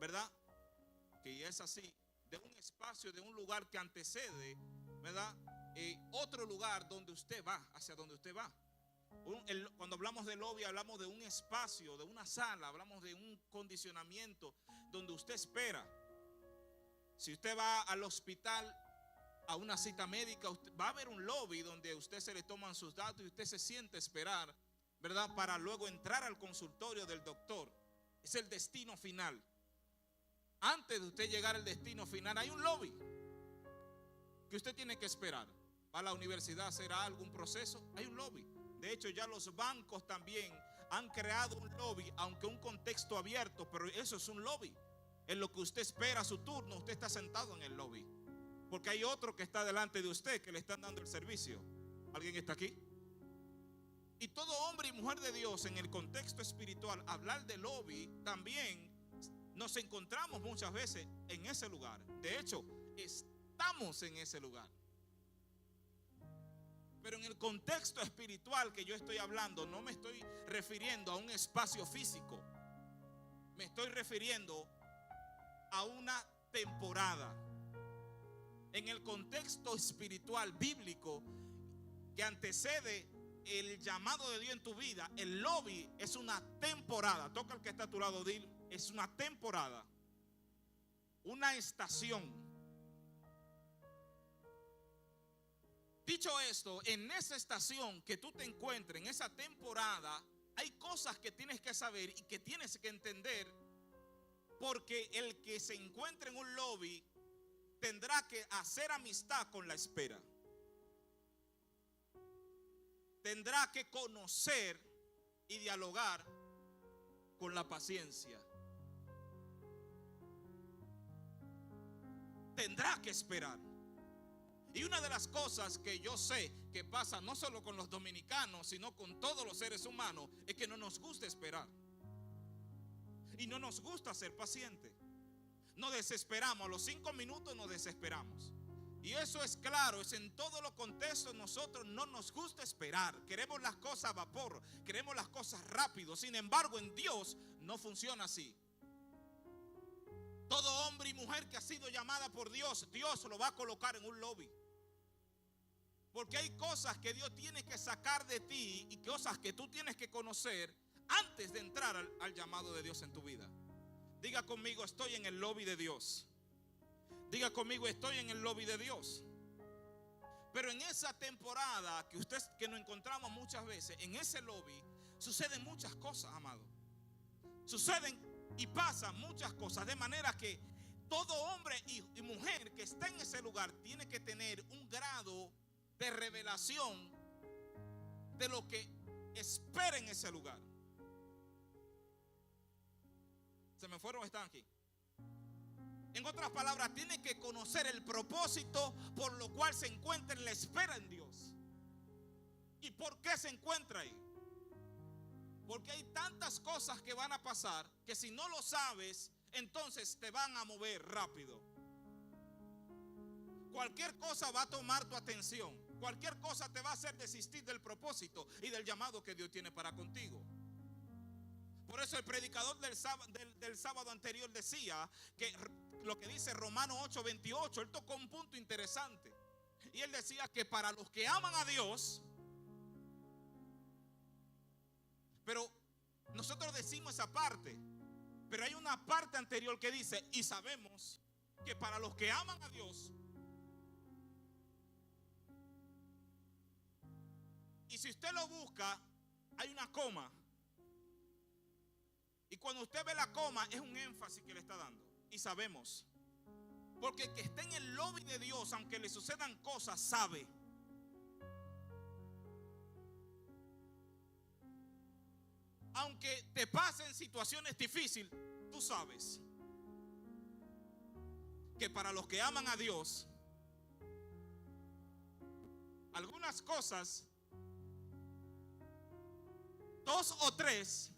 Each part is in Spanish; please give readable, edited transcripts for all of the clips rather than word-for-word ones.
¿verdad? Que es así, de un espacio, de un lugar que antecede, ¿verdad? Otro lugar donde usted va, hacia donde usted va. Cuando hablamos de lobby, hablamos de un espacio, de una sala, hablamos de un condicionamiento donde usted espera. Si usted va al hospital a una cita médica, va a haber un lobby donde usted se le toman sus datos y usted se siente a esperar, ¿verdad? Para luego entrar al consultorio del doctor. Es el destino final. Antes de usted llegar al destino final hay un lobby que usted tiene que esperar. Va a la universidad a hacer algún proceso, hay un lobby. De hecho, ya los bancos también han creado un lobby, aunque un contexto abierto, pero eso es un lobby. En lo que usted espera su turno, usted está sentado en el lobby, porque hay otro que está delante de usted que le están dando el servicio. ¿Alguien está aquí? Y todo hombre y mujer de Dios en el contexto espiritual, hablar de lobby, también nos encontramos muchas veces en ese lugar. De hecho, estamos en ese lugar. Pero en el contexto espiritual que yo estoy hablando, no me estoy refiriendo a un espacio físico. Me estoy refiriendo a una temporada. En el contexto espiritual bíblico que antecede el llamado de Dios en tu vida, el lobby es una temporada. Toca al que está a tu lado, dile, es una temporada, una estación. Dicho esto, en esa estación que tú te encuentres, en esa temporada, hay cosas que tienes que saber y que tienes que entender, porque el que se encuentre en un lobby tendrá que hacer amistad con la espera. Tendrá que conocer y dialogar con la paciencia. Tendrá que esperar. Y una de las cosas que yo sé que pasa no solo con los dominicanos, sino con todos los seres humanos, es que no nos gusta esperar. Y no nos gusta ser pacientes. Nos desesperamos, a los 5 minutos nos desesperamos. Y eso es claro, es en todos los contextos. Nosotros no nos gusta esperar. Queremos las cosas a vapor, queremos las cosas rápido. Sin embargo, en Dios no funciona así. Todo hombre y mujer que ha sido llamada por Dios, Dios lo va a colocar en un lobby. Porque hay cosas que Dios tiene que sacar de ti y cosas que tú tienes que conocer antes de entrar al llamado de Dios en tu vida. Diga conmigo, estoy en el lobby de Dios. Diga conmigo, estoy en el lobby de Dios. Pero en esa temporada que nos encontramos muchas veces, en ese lobby, suceden muchas cosas, amado. Suceden y pasan muchas cosas, de manera que todo hombre y mujer que está en ese lugar tiene que tener un grado de revelación de lo que espera en ese lugar. ¿Se me fueron o están aquí? En otras palabras, tiene que conocer el propósito por lo cual se encuentra en la espera en Dios. ¿Y por qué se encuentra ahí? Porque hay tantas cosas que van a pasar que si no lo sabes, entonces te van a mover rápido. Cualquier cosa va a tomar tu atención. Cualquier cosa te va a hacer desistir del propósito y del llamado que Dios tiene para contigo. Por eso el predicador del sábado anterior decía que lo que dice Romanos 8:28, él tocó un punto interesante. Y él decía que para los que aman a Dios, pero nosotros decimos esa parte, pero hay una parte anterior que dice, y sabemos que para los que aman a Dios, y si usted lo busca, hay una coma. Y cuando usted ve la coma, es un énfasis que le está dando. Y sabemos. Porque el que esté en el lobby de Dios, aunque le sucedan cosas, sabe. Aunque te pasen situaciones difíciles, tú sabes que para los que aman a Dios, algunas cosas, 2 o 3,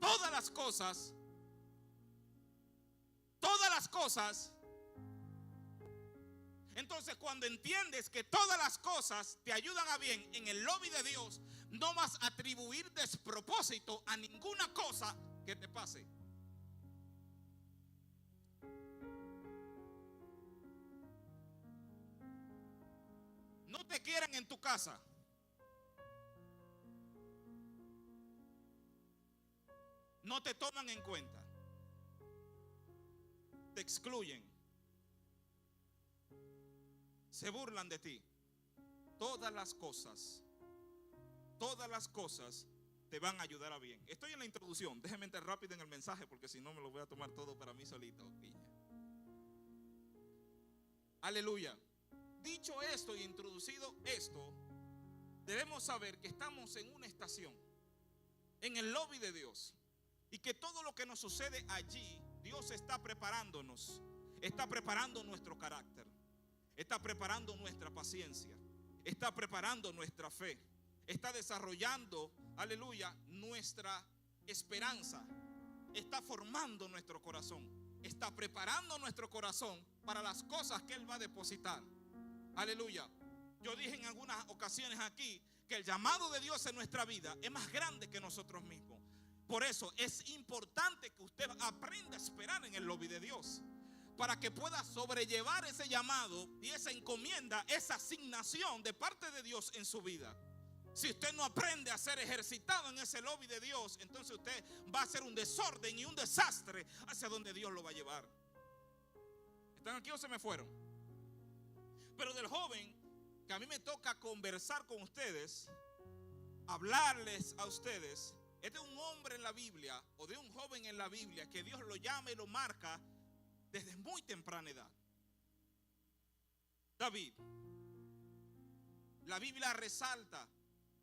todas las cosas. Entonces, cuando entiendes que todas las cosas te ayudan a bien en el lobby de Dios, no vas a atribuir despropósito a ninguna cosa que te pase. No te quieren en tu casa. No te toman en cuenta. Te excluyen. Se burlan de ti. Todas las cosas te van a ayudar a bien. Estoy en la introducción. Déjeme entrar rápido en el mensaje porque si no me lo voy a tomar todo para mí solito. Aleluya. Dicho esto y introducido esto, debemos saber que estamos en una estación, en el lobby de Dios, y que todo lo que nos sucede allí, Dios está preparándonos, está preparando nuestro carácter, está preparando nuestra paciencia, está preparando nuestra fe, está desarrollando, aleluya, nuestra esperanza, está formando nuestro corazón, está preparando nuestro corazón para las cosas que Él va a depositar. Aleluya. Yo dije en algunas ocasiones aquí que el llamado de Dios en nuestra vida es más grande que nosotros mismos. Por eso es importante que usted aprenda a esperar en el lobby de Dios, para que pueda sobrellevar ese llamado y esa encomienda, esa asignación de parte de Dios en su vida. Si usted no aprende a ser ejercitado en ese lobby de Dios, entonces usted va a hacer un desorden y un desastre hacia donde Dios lo va a llevar. ¿Están aquí o se me fueron? Pero del joven que a mí me toca conversar con ustedes, hablarles a ustedes, es de un hombre en la Biblia o de un joven en la Biblia que Dios lo llama y lo marca desde muy temprana edad. David. La Biblia resalta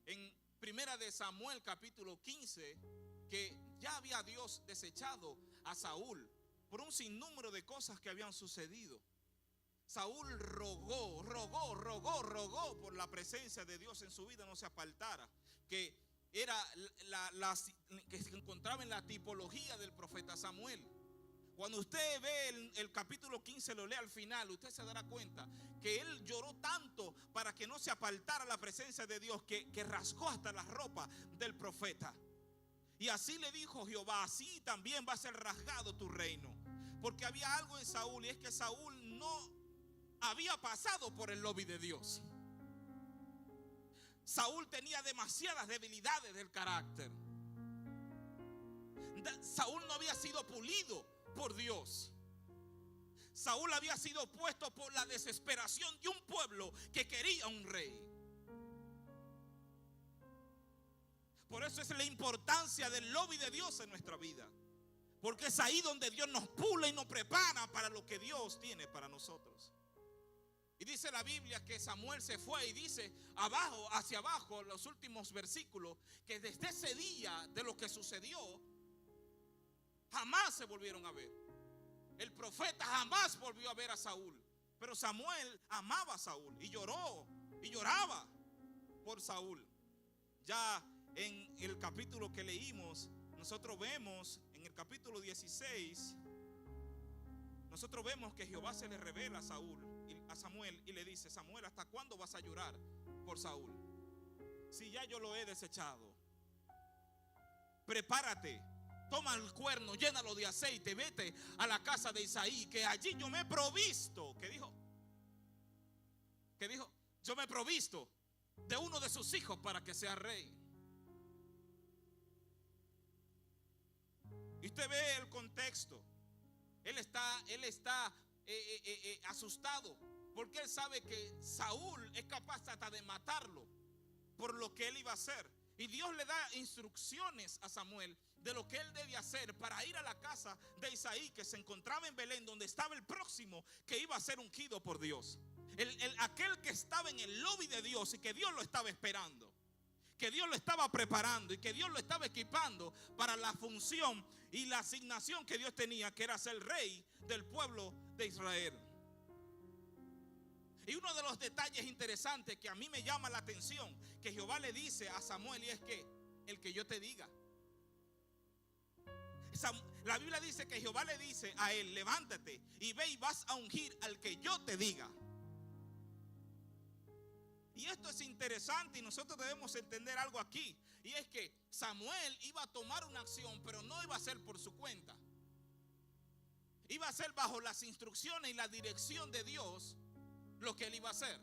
en Primera de Samuel capítulo 15 que ya había Dios desechado a Saúl por un sinnúmero de cosas que habían sucedido. Saúl rogó por la presencia de Dios en su vida no se apartara, que era que se encontraba en la tipología del profeta Samuel. Cuando usted ve el capítulo 15, lo lee al final, usted se dará cuenta que él lloró tanto para que no se apartara la presencia de Dios que rasgó hasta la ropa del profeta. Y así le dijo Jehová: así también va a ser rasgado tu reino. Porque había algo en Saúl, y es que Saúl no había pasado por el lobby de Dios. Saúl tenía demasiadas debilidades del carácter. Saúl no había sido pulido por Dios. Saúl había sido puesto por la desesperación de un pueblo que quería un rey. Por eso es la importancia del lobby de Dios en nuestra vida, porque es ahí donde Dios nos pula y nos prepara para lo que Dios tiene para nosotros. Y dice la Biblia que Samuel se fue, y dice abajo, hacia abajo, los últimos versículos, que desde ese día de lo que sucedió, jamás se volvieron a ver. El profeta jamás volvió a ver a Saúl. Pero Samuel amaba a Saúl y lloró y lloraba por Saúl. Ya en el capítulo que leímos, nosotros vemos en el capítulo 16, nosotros vemos que Jehová se le revela a Samuel y le dice: Samuel, ¿hasta cuándo vas a llorar por Saúl? Si ya yo lo he desechado. Prepárate, toma el cuerno, llénalo de aceite, vete a la casa de Isaí, que allí yo me he provisto. ¿Qué dijo? ¿Qué dijo? Yo me he provisto de uno de sus hijos para que sea rey. Y usted ve el contexto. Él está asustado, porque él sabe que Saúl es capaz hasta de matarlo por lo que él iba a hacer. Y Dios le da instrucciones a Samuel de lo que él debe hacer para ir a la casa de Isaí, que se encontraba en Belén, donde estaba el próximo que iba a ser ungido por Dios. Aquel que estaba en el lobby de Dios y que Dios lo estaba esperando, que Dios lo estaba preparando y que Dios lo estaba equipando para la función y la asignación que Dios tenía, que era ser rey del pueblo de Israel. Y uno de los detalles interesantes que a mí me llama la atención, que Jehová le dice a Samuel, y es que el que yo te diga. La Biblia dice que Jehová le dice a él: levántate y ve y vas a ungir al que yo te diga. Y esto es interesante. interesante y nosotros debemos entender algo aquí. Y es que Samuel iba a tomar una acción, pero no iba a ser por su cuenta. Iba a ser bajo las instrucciones y la dirección de Dios lo que él iba a hacer.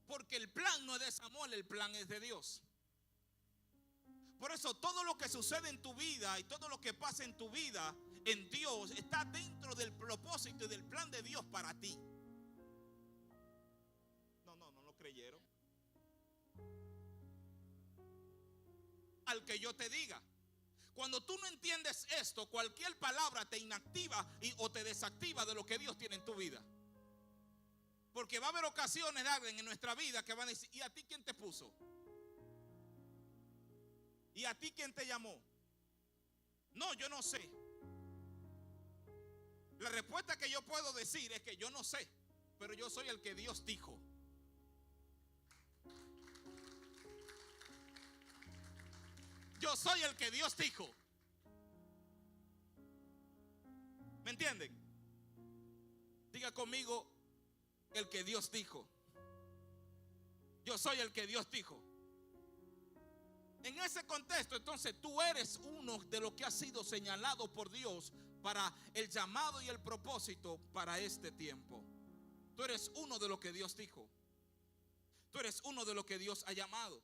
Porque el plan no es de Samuel, el plan es de Dios. Por eso todo lo que sucede en tu vida y todo lo que pasa en tu vida en Dios está dentro del propósito y del plan de Dios para ti. No lo creyeron. Al que yo te diga. Cuando tú no entiendes esto, cualquier palabra te inactiva o te desactiva de lo que Dios tiene en tu vida. Porque va a haber ocasiones de alguien en nuestra vida que van a decir: ¿y a ti quién te puso? ¿Y a ti quién te llamó? No, yo no sé. La respuesta que yo puedo decir es que yo no sé, pero yo soy el que Dios dijo. Yo soy el que Dios dijo. ¿Me entienden? Diga conmigo: el que Dios dijo. Yo soy el que Dios dijo. En ese contexto, entonces tú eres uno de los que ha sido señalado por Dios para el llamado y el propósito para este tiempo. Tú eres uno de los que Dios dijo. Tú eres uno de los que Dios ha llamado.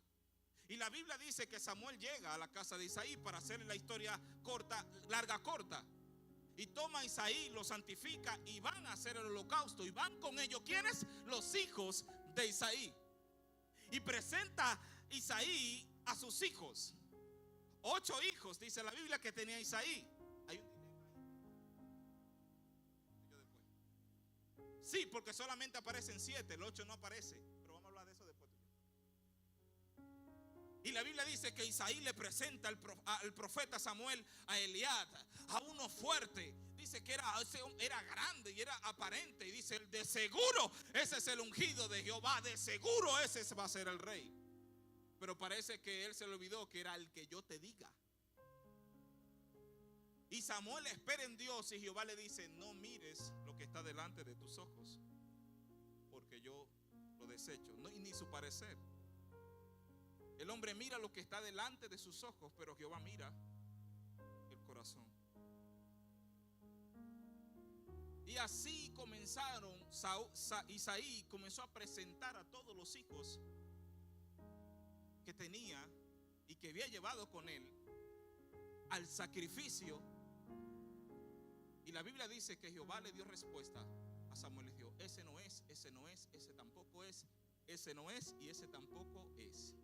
Y la Biblia dice que Samuel llega a la casa de Isaí para hacer la historia corta, larga, corta. Y toma a Isaí, lo santifica y van a hacer el holocausto. Y van con ellos, ¿quiénes? Los hijos de Isaí. Y presenta Isaí a sus hijos. 8 hijos, dice la Biblia, que tenía Isaí. Hay un sí, porque solamente aparecen 7, el 8 no aparece. Pero vamos a hablar de eso después. Y la Biblia dice que Isaí le presenta al profeta Samuel a Eliab, a uno fuerte. Dice que era grande y era aparente. Y dice: de seguro ese es el ungido de Jehová, de seguro ese va a ser el rey. Pero parece que él se le olvidó que era el que yo te diga. Y Samuel espera en Dios y Jehová le dice: no mires lo que está delante de tus ojos, porque yo lo desecho. No, y ni su parecer. El hombre mira lo que está delante de sus ojos, pero Jehová mira el corazón. Y así comenzaron. Isaí comenzó a presentar a todos los hijos que tenía y que había llevado con él al sacrificio. Y la Biblia dice que Jehová le dio respuesta a Samuel. Le dijo: ese no es, ese no es, ese tampoco es, ese no es y ese tampoco es.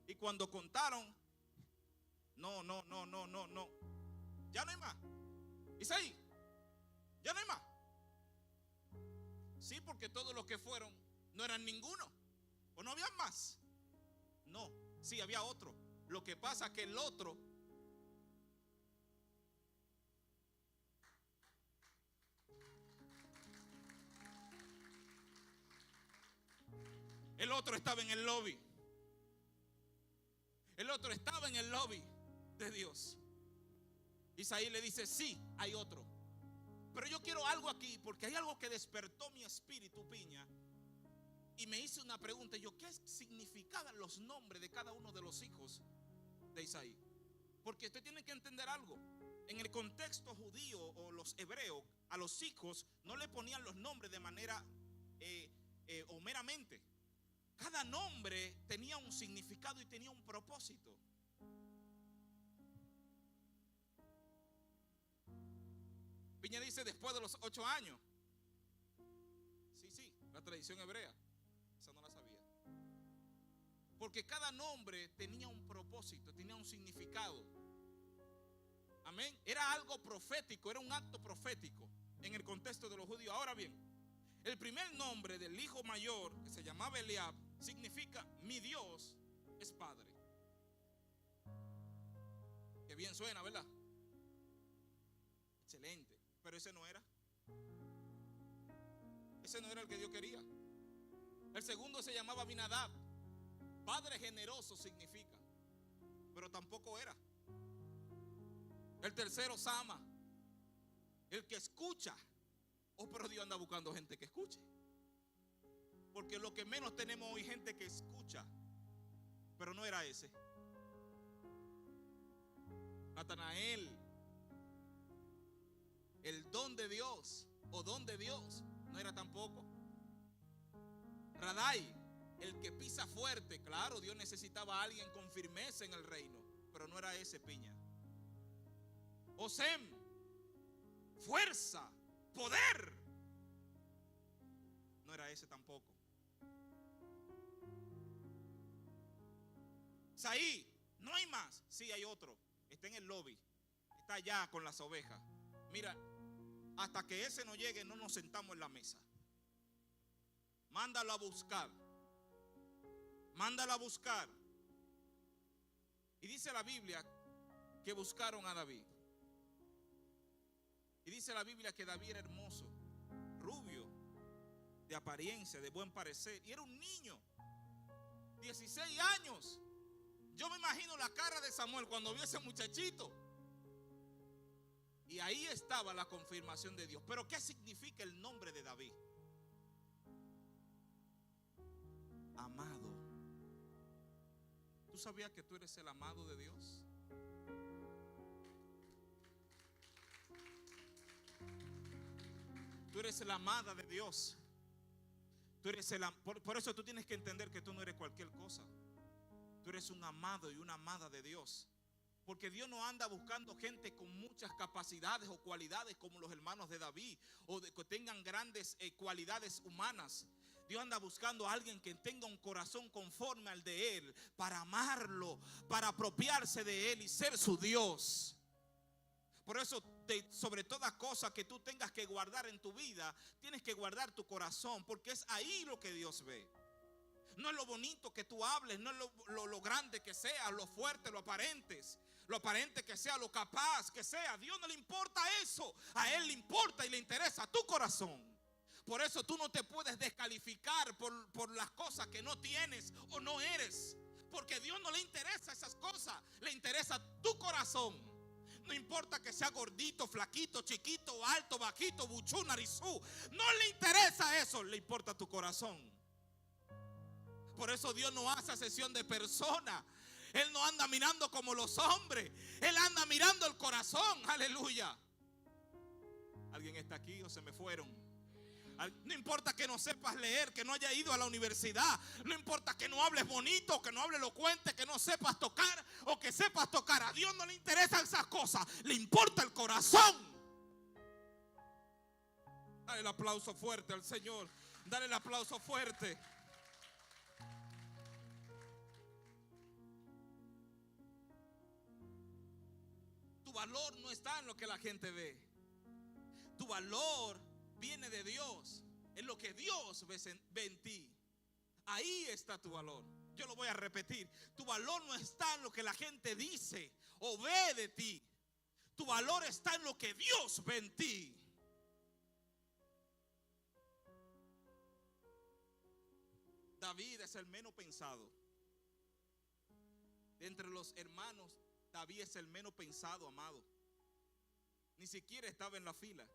Y cuando contaron, no. Ya no hay más. Isaí, ya no hay más. Sí, porque todos los que fueron no eran ninguno. O no había más. No, sí había otro. Lo que pasa es que el otro estaba en el lobby. El otro estaba en el lobby de Dios. Isaí le dice: sí, hay otro. Pero yo quiero algo aquí, porque hay algo que despertó mi espíritu, Piña. Y me hice una pregunta. Yo: ¿qué significaban los nombres de cada uno de los hijos de Isaí? Porque usted tiene que entender algo. En el contexto judío o los hebreos, a los hijos no le ponían los nombres de manera o meramente. Cada nombre tenía un significado y tenía un propósito. Piña dice: después de los 8 años. Sí, la tradición hebrea. Esa no la sabía. Porque cada nombre tenía un propósito, tenía un significado. Amén. Era algo profético, era un acto profético en el contexto de los judíos. Ahora bien, el primer nombre del hijo mayor, que se llamaba Eliab, significa: mi Dios es Padre. Que bien suena, ¿verdad? Excelente. Pero ese no era. Ese no era el que Dios quería. El segundo se llamaba Abinadab. Padre generoso significa. Pero tampoco era. El tercero, Sama. El que escucha. Oh, pero Dios anda buscando gente que escuche. Porque lo que menos tenemos hoy es gente que escucha. Pero no era ese. Natanael, el don de Dios o don de Dios, no era tampoco. Radai, el que pisa fuerte. Claro, Dios necesitaba a alguien con firmeza en el reino, pero no era ese, piña. Osem, fuerza, poder, no era ese tampoco. Saí, no hay más. Sí, hay otro. Está en el lobby. Está allá con las ovejas. Mira, hasta que ese no llegue, no nos sentamos en la mesa. Mándalo a buscar. Mándalo a buscar. Y dice la Biblia que buscaron a David. Y dice la Biblia que David era hermoso, rubio, de apariencia, de buen parecer. Y era un niño, 16 años. Yo me imagino la cara de Samuel cuando vio a ese muchachito. Y ahí estaba la confirmación de Dios. Pero ¿qué significa el nombre de David? Amado. ¿Tú sabías que tú eres el amado de Dios? Tú eres la amada de Dios. Tú eres por eso tú tienes que entender que tú no eres cualquier cosa. Tú eres un amado y una amada de Dios. Porque Dios no anda buscando gente con muchas capacidades o cualidades como los hermanos de David, o que tengan grandes cualidades humanas. Dios anda buscando a alguien que tenga un corazón conforme al de Él, para amarlo, para apropiarse de Él y ser su Dios. Por eso, sobre toda cosa que tú tengas que guardar en tu vida, tienes que guardar tu corazón, porque es ahí lo que Dios ve. No es lo bonito que tú hables, no es lo grande que seas, lo fuerte, lo aparente que sea, lo capaz que sea. A Dios no le importa eso. A Él le importa y le interesa tu corazón. Por eso tú no te puedes descalificar por las cosas que no tienes o no eres. Porque a Dios no le interesa esas cosas. Le interesa tu corazón. No importa que sea gordito, flaquito, chiquito, alto, bajito, buchú, narizú. No le interesa eso. Le importa tu corazón. Por eso Dios no hace acepción de personas. Él no anda mirando como los hombres. Él anda mirando el corazón. Aleluya. ¿Alguien está aquí o se me fueron? No importa que no sepas leer, que no haya ido a la universidad. No importa que no hables bonito, que no hables elocuente, que no sepas tocar o que sepas tocar. A Dios no le interesan esas cosas. Le importa el corazón. Dale el aplauso fuerte al Señor. Dale el aplauso fuerte. Tu valor no está en lo que la gente ve. Tu valor viene de Dios. Es lo que Dios ve en ti. Ahí está tu valor. Yo lo voy a repetir. Tu valor no está en lo que la gente dice o ve de ti. Tu valor está en lo que Dios ve en ti. David es el menos pensado. De entre los hermanos, David es el menos pensado, amado. Ni siquiera estaba en la fila.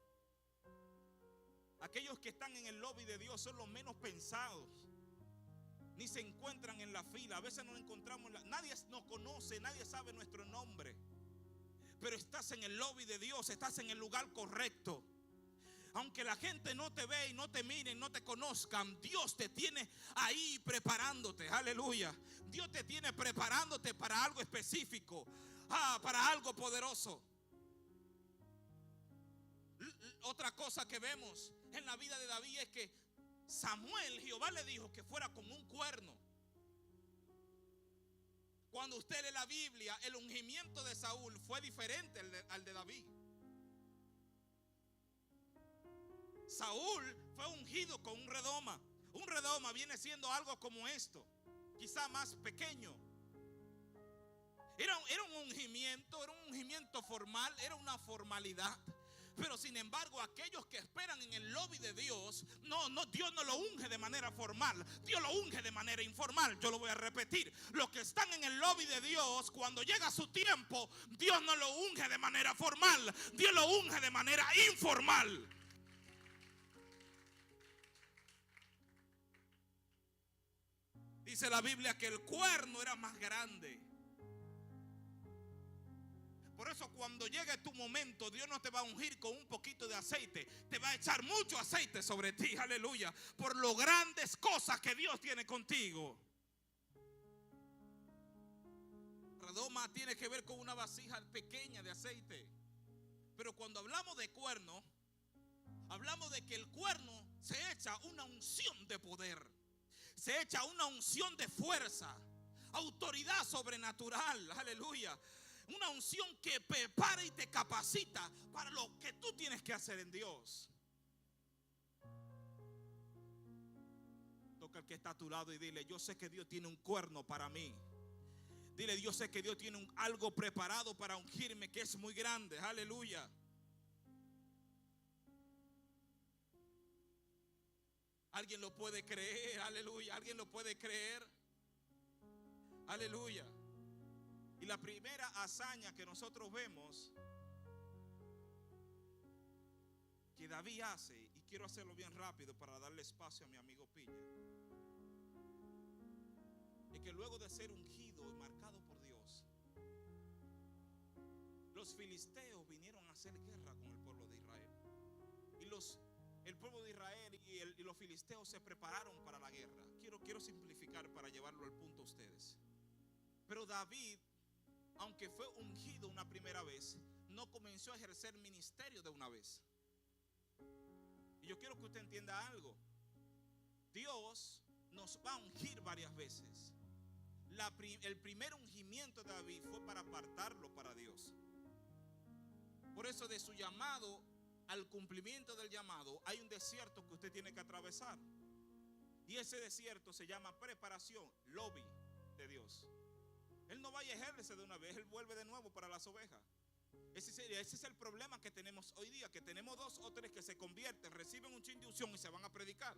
Aquellos que están en el lobby de Dios son los menos pensados. Ni se encuentran en la fila. A veces nos encontramos nadie nos conoce, nadie sabe nuestro nombre. Pero estás en el lobby de Dios, estás en el lugar correcto. Aunque la gente no te ve y no te miren, no te conozcan, Dios te tiene ahí preparándote. Aleluya. Dios te tiene preparándote para algo específico, para algo poderoso. Otra cosa que vemos en la vida de David es que Samuel, Jehová le dijo que fuera con un cuerno. Cuando usted lee la Biblia, el ungimiento de Saúl fue diferente al de David. Saúl fue ungido con un redoma. Un redoma viene siendo algo como esto, quizá más pequeño. Era un ungimiento formal, era una formalidad. Pero sin embargo, aquellos que esperan en el lobby de Dios, Dios no lo unge de manera formal, Dios lo unge de manera informal. Yo lo voy a repetir. Los que están en el lobby de Dios, cuando llega su tiempo, Dios no lo unge de manera formal, Dios lo unge de manera informal. Dice la Biblia que el cuerno era más grande. Por eso cuando llegue tu momento, Dios no te va a ungir con un poquito de aceite, te va a echar mucho aceite sobre ti, aleluya, por lo grandes cosas que Dios tiene contigo. Redoma tiene que ver con una vasija pequeña de aceite. Pero cuando hablamos de cuerno, hablamos de que el cuerno se echa una unción de poder, se echa una unción de fuerza, autoridad sobrenatural, aleluya. Una unción que prepara y te capacita para lo que tú tienes que hacer en Dios. Toca al que está a tu lado y dile: yo sé que Dios tiene un cuerno para mí. Dile: yo sé que Dios tiene algo preparado para ungirme que es muy grande. Aleluya. ¿Alguien lo puede creer? Aleluya. ¿Alguien lo puede creer? Aleluya. Y la primera hazaña que nosotros vemos que David hace, y quiero hacerlo bien rápido para darle espacio a mi amigo Piña, es que luego de ser ungido y marcado por Dios, los filisteos vinieron a hacer guerra con el pueblo de Israel. Y el pueblo de Israel y los filisteos se prepararon para la guerra. Quiero simplificar para llevarlo al punto a ustedes. Pero David, aunque fue ungido una primera vez, no comenzó a ejercer ministerio de una vez. Y yo quiero que usted entienda algo. Dios nos va a ungir varias veces. El primer ungimiento de David fue para apartarlo para Dios. Por eso, de su llamado al cumplimiento del llamado, hay un desierto que usted tiene que atravesar. Y ese desierto se llama preparación, lobby de Dios. Él no va y ejerce de una vez, Él vuelve de nuevo para las ovejas. Ese es el problema que tenemos hoy día, que tenemos 2 o 3 que se convierten, reciben un chin de unción y se van a predicar.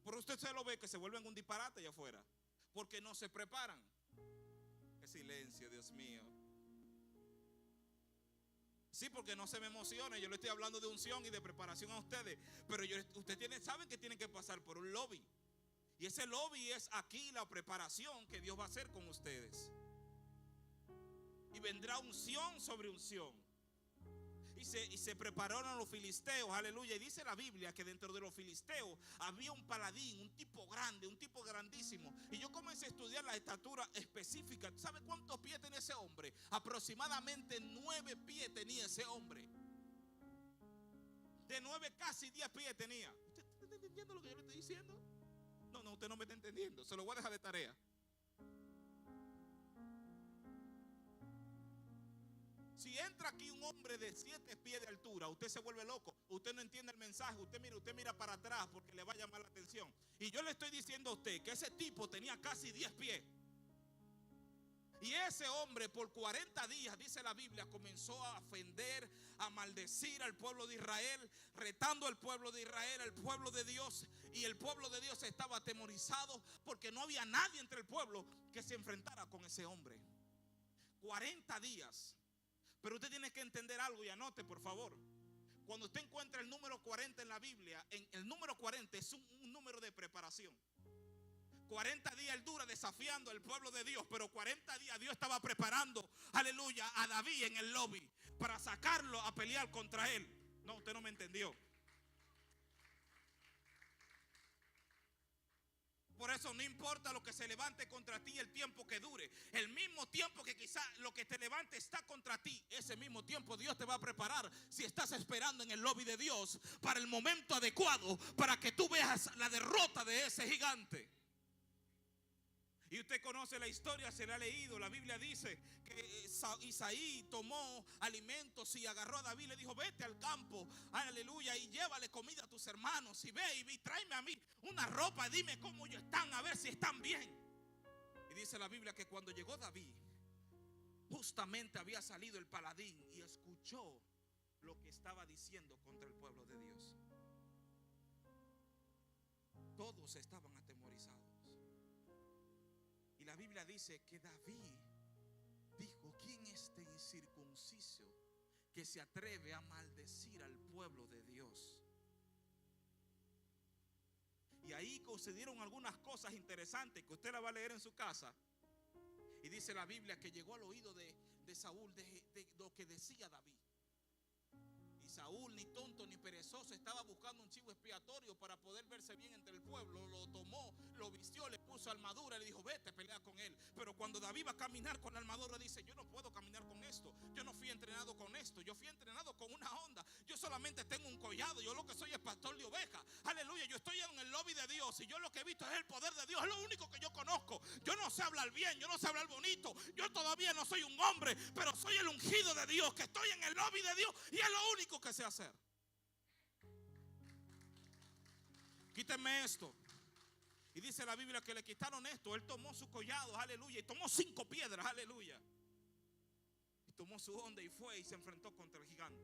Por usted se lo ve que se vuelven un disparate allá afuera, porque no se preparan. Qué silencio, Dios mío. Sí, porque no se me emocione, yo le estoy hablando de unción y de preparación a ustedes, pero ustedes saben que tienen que pasar por un lobby. Y ese lobby es aquí la preparación que Dios va a hacer con ustedes. Y vendrá unción sobre unción. Y se prepararon los filisteos, aleluya. Y dice la Biblia que dentro de los filisteos había un paladín, un tipo grande, un tipo grandísimo. Y yo comencé a estudiar la estatura específica. ¿Sabe cuántos pies tenía ese hombre? Aproximadamente 9 pies tenía ese hombre. De 9 casi 10 pies tenía. ¿Usted está entendiendo lo que yo le estoy diciendo? No, usted no me está entendiendo. Se lo voy a dejar de tarea. Si entra aquí un hombre de 7 pies de altura, usted se vuelve loco. Usted no entiende el mensaje. Usted mira para atrás porque le va a llamar la atención. Y yo le estoy diciendo a usted que ese tipo tenía casi 10 pies. Y ese hombre por 40 días, dice la Biblia, comenzó a ofender, a maldecir al pueblo de Israel, retando al pueblo de Israel, al pueblo de Dios. Y el pueblo de Dios estaba atemorizado porque no había nadie entre el pueblo que se enfrentara con ese hombre. 40 días. Pero usted tiene que entender algo y anote, por favor. Cuando usted encuentra el número 40 en la Biblia, el número 40 es un número de preparación. 40 días él dura desafiando al pueblo de Dios, pero 40 días Dios estaba preparando, aleluya, a David en el lobby para sacarlo a pelear contra él. No, usted no me entendió. Por eso no importa lo que se levante contra ti, el tiempo que dure. El mismo tiempo que quizá lo que te levante está contra ti, ese mismo tiempo Dios te va a preparar si estás esperando en el lobby de Dios para el momento adecuado, para que tú veas la derrota de ese gigante. Y usted conoce la historia, se la ha leído. La Biblia dice que Isaí tomó alimentos y agarró a David y le dijo: vete al campo, aleluya, y llévale comida a tus hermanos. Y ve y tráeme a mí una ropa, dime cómo ellos están, a ver si están bien. Y dice la Biblia que cuando llegó David, justamente había salido el paladín y escuchó lo que estaba diciendo contra el pueblo de Dios. Todos estaban atemorizados. Y la Biblia dice que David dijo: ¿quién es este incircunciso que se atreve a maldecir al pueblo de Dios? Y ahí sucedieron algunas cosas interesantes que usted la va a leer en su casa. Y dice la Biblia que llegó al oído de Saúl de lo que decía David. Y Saúl, ni tonto ni perezoso, estaba buscando un chivo expiatorio para poder verse bien entre el pueblo. Lo tomó, lo vistió, le puso armadura y le dijo: vete a pelear con él. Pero cuando David va a caminar con la armadura, dice: yo no puedo caminar con esto. Yo no fui entrenado con esto. Yo fui entrenado con una onda. Yo solamente tengo un collado. Yo lo que soy es pastor de ovejas. Aleluya. Yo estoy en el lobby de Dios y yo lo que he visto es el poder de Dios. Es lo único que yo conozco. Yo no sé hablar bien, yo no sé hablar bonito. Yo todavía no soy un hombre, pero soy el ungido de Dios, que estoy en el lobby de Dios y es lo único que sé hacer. Quíteme esto. Y dice la Biblia que le quitaron esto. Él tomó su collado, aleluya, y tomó 5 piedras, aleluya. Y tomó su onda y fue y se enfrentó contra el gigante.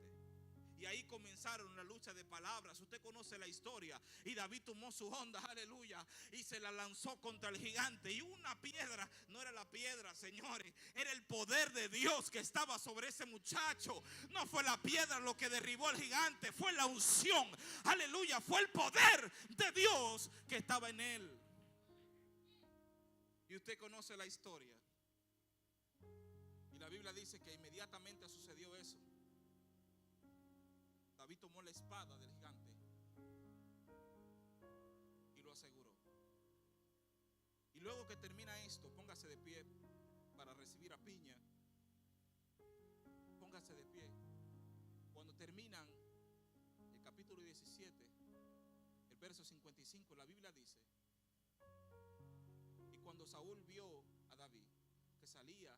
Y ahí comenzaron la lucha de palabras. Usted conoce la historia. Y David tomó su onda, aleluya, y se la lanzó contra el gigante. Y una piedra, no era la piedra, señores, era el poder de Dios que estaba sobre ese muchacho. No fue la piedra lo que derribó al gigante, fue la unción, aleluya, fue el poder de Dios que estaba en él. Y usted conoce la historia. Y la Biblia dice que inmediatamente sucedió eso. David tomó la espada del gigante y lo aseguró. Y luego que termina esto, póngase de pie para recibir a Piña. Póngase de pie. Cuando terminan el capítulo 17, el verso 55, la Biblia dice: y cuando Saúl vio a David que salía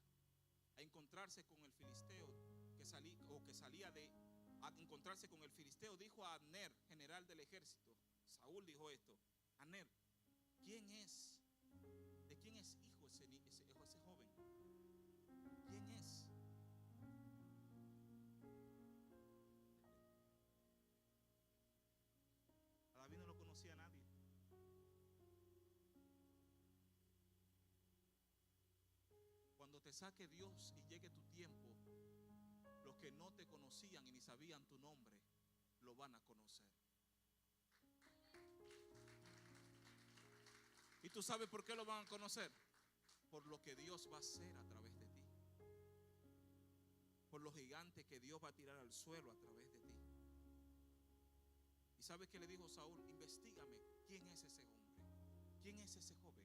a encontrarse con el filisteo, que salía a encontrarse con el filisteo, dijo a Abner, general del ejército. Saúl dijo esto: Abner, ¿quién es? ¿De quién es hijo ese joven? ¿Quién es? A David no lo conocía nadie. Cuando te saque Dios y llegue tu tiempo, los que no te conocían y ni sabían tu nombre, lo van a conocer. ¿Y tú sabes por qué lo van a conocer? Por lo que Dios va a hacer a través de ti. Por los gigantes que Dios va a tirar al suelo a través de ti. ¿Y sabes qué le dijo Saúl? Investígame, ¿quién es ese hombre? ¿Quién es ese joven?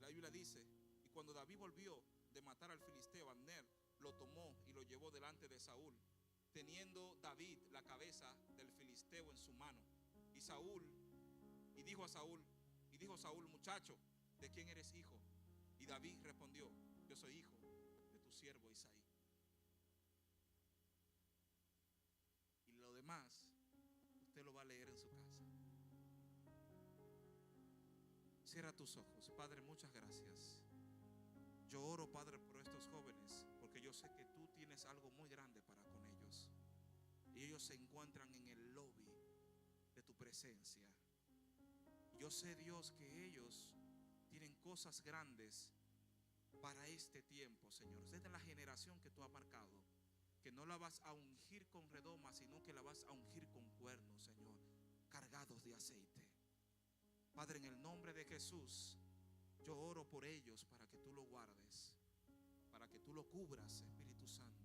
La Biblia dice: y cuando David volvió de matar al filisteo, Abner lo tomó y lo llevó delante de Saúl, teniendo David la cabeza del filisteo en su mano. Y dijo Saúl: muchacho, ¿de quién eres hijo? Y David respondió: yo soy hijo de tu siervo Isaí. Y lo demás usted lo va a leer en su casa. Cierra tus ojos. Padre, muchas gracias. Yo oro, Padre, por estos jóvenes, porque yo sé que tú tienes algo muy grande para con ellos. Y ellos se encuentran en el lobby de tu presencia. Yo sé, Dios, que ellos tienen cosas grandes para este tiempo, Señor. Desde la generación que tú has marcado, que no la vas a ungir con redoma, sino que la vas a ungir con cuernos, Señor, cargados de aceite. Padre, en el nombre de Jesús, yo oro por ellos para que tú lo guardes, para que tú lo cubras, Espíritu Santo.